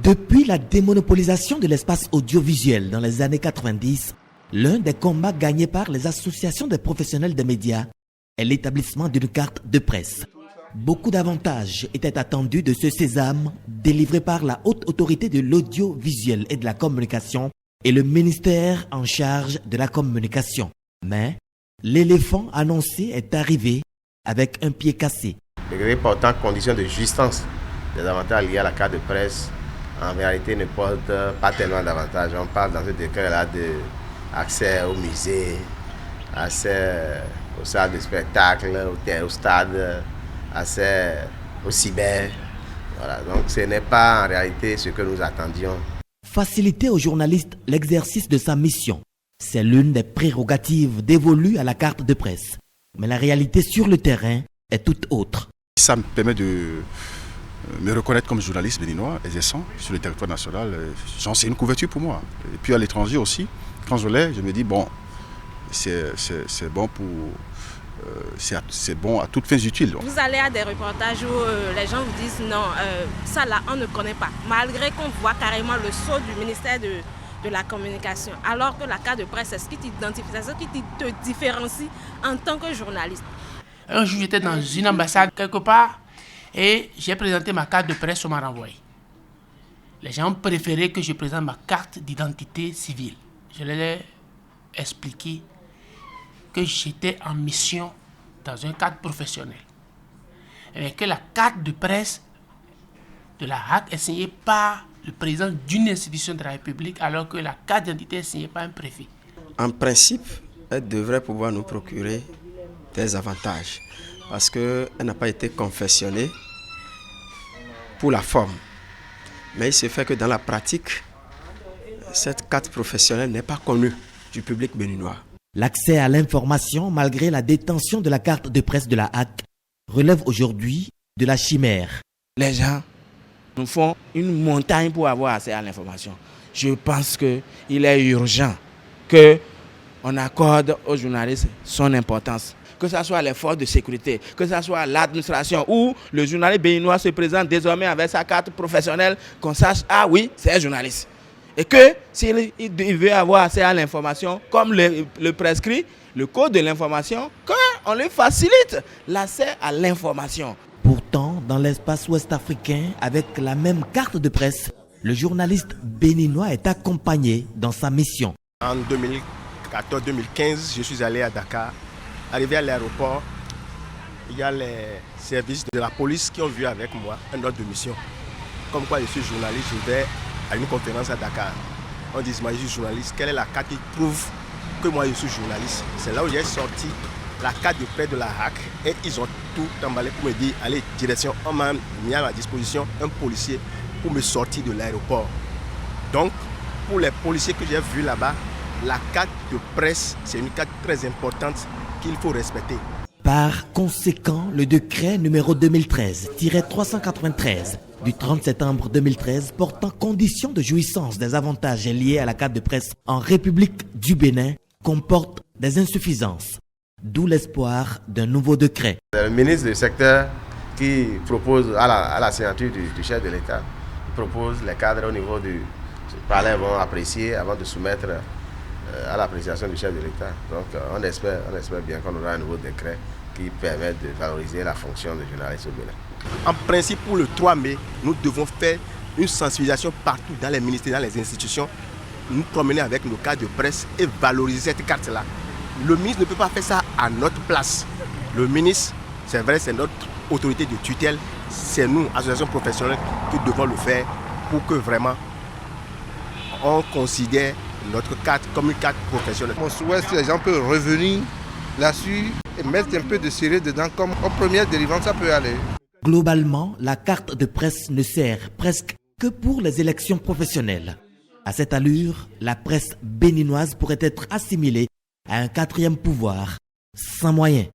Depuis la démonopolisation de l'espace audiovisuel dans les années 90, l'un des combats gagnés par les associations des professionnels des médias est l'établissement d'une carte de presse. Beaucoup d'avantages étaient attendus de ce sésame délivré par la haute autorité de l'audiovisuel et de la communication et le ministère en charge de la communication. Mais l'éléphant annoncé est arrivé avec un pied cassé. Les grèves portant conditions de jouissance des avantages liés à la carte de presse, en réalité, ne portent pas tellement d'avantages. On parle dans ce décret-là d'accès au musée, accès aux salles de spectacle, au stade, accès au cyber. Voilà. Donc ce n'est pas en réalité ce que nous attendions. Faciliter aux journalistes l'exercice de sa mission, c'est l'une des prérogatives dévolues à la carte de presse. Mais la réalité sur le terrain est toute autre. Ça me permet de me reconnaître comme journaliste béninois exerçant sur le territoire national. C'est une couverture pour moi. Et puis à l'étranger aussi, quand je l'ai, je me dis bon, c'est bon pour... c'est bon à toutes fins utiles. Vous allez à des reportages où les gens vous disent non, ça là on ne connaît pas, malgré qu'on voit carrément le sceau du ministère de la communication, alors que la carte de presse c'est ce qui t'identifie, c'est ce qui te différencie en tant que journaliste. Un jour j'étais dans une ambassade quelque part et j'ai présenté ma carte de presse, on m'a renvoyé. Les gens ont préféré que je présente ma carte d'identité civile. Je leur ai expliqué que j'étais en mission dans un cadre professionnel. Et que la carte de presse de la HAC est signée par le président d'une institution de la République, alors que la carte d'identité est signée par un préfet. En principe, elle devrait pouvoir nous procurer des avantages, parce qu'elle n'a pas été confectionnée pour la forme. Mais il se fait que dans la pratique, cette carte professionnelle n'est pas connue du public béninois. L'accès à l'information, malgré la détention de la carte de presse de la HAC, relève aujourd'hui de la chimère. Les gens nous font une montagne pour avoir accès à l'information. Je pense qu'il est urgent qu'on accorde aux journalistes son importance. Que ce soit les forces de sécurité, que ce soit l'administration, où le journaliste béninois se présente désormais avec sa carte professionnelle, qu'on sache, ah oui, c'est un journaliste. Et que s'il veut avoir accès à l'information, comme le prescrit le code de l'information, qu'on lui facilite l'accès à l'information. Pourtant, dans l'espace ouest-africain, avec la même carte de presse, le journaliste béninois est accompagné dans sa mission. En 2014-2015, je suis allé à Dakar. Arrivé à l'aéroport, il y a les services de la police qui ont vu avec moi un ordre de mission. Comme quoi je suis journaliste, je vais à une conférence à Dakar. On dit, moi je suis journaliste, quelle est la carte qui prouve que moi je suis journaliste? C'est là où j'ai sorti la carte de presse de la HAC et ils ont tout emballé pour me dire, allez, direction, on m'a mis à ma disposition un policier pour me sortir de l'aéroport. Donc, pour les policiers que j'ai vus là-bas, la carte de presse, c'est une carte très importante qu'il faut respecter. Par conséquent, le décret numéro 2013-393 du 30 septembre 2013 portant conditions de jouissance des avantages liés à la carte de presse en République du Bénin comporte des insuffisances, d'où l'espoir d'un nouveau décret. C'est le ministre du secteur qui propose à la signature du chef de l'État, propose les cadres au niveau du palais vont apprécier avant de soumettre à l'appréciation du chef de l'État. Donc on espère bien qu'on aura un nouveau décret qui permet de valoriser la fonction de journaliste au Bénin. En principe, pour le 3 mai, nous devons faire une sensibilisation partout dans les ministères, dans les institutions, nous promener avec nos cartes de presse et valoriser cette carte-là. Le ministre ne peut pas faire ça à notre place. Le ministre, c'est vrai, c'est notre autorité de tutelle, c'est nous, associations professionnelles, qui devons le faire pour que vraiment on considère notre carte comme une carte professionnelle. Mon souhait, si les gens peuvent revenir là-dessus et mettre un peu de sérieux dedans, comme aux premières dérivantes, ça peut aller. Globalement, la carte de presse ne sert presque que pour les élections professionnelles. À cette allure, la presse béninoise pourrait être assimilée à un quatrième pouvoir, sans moyens.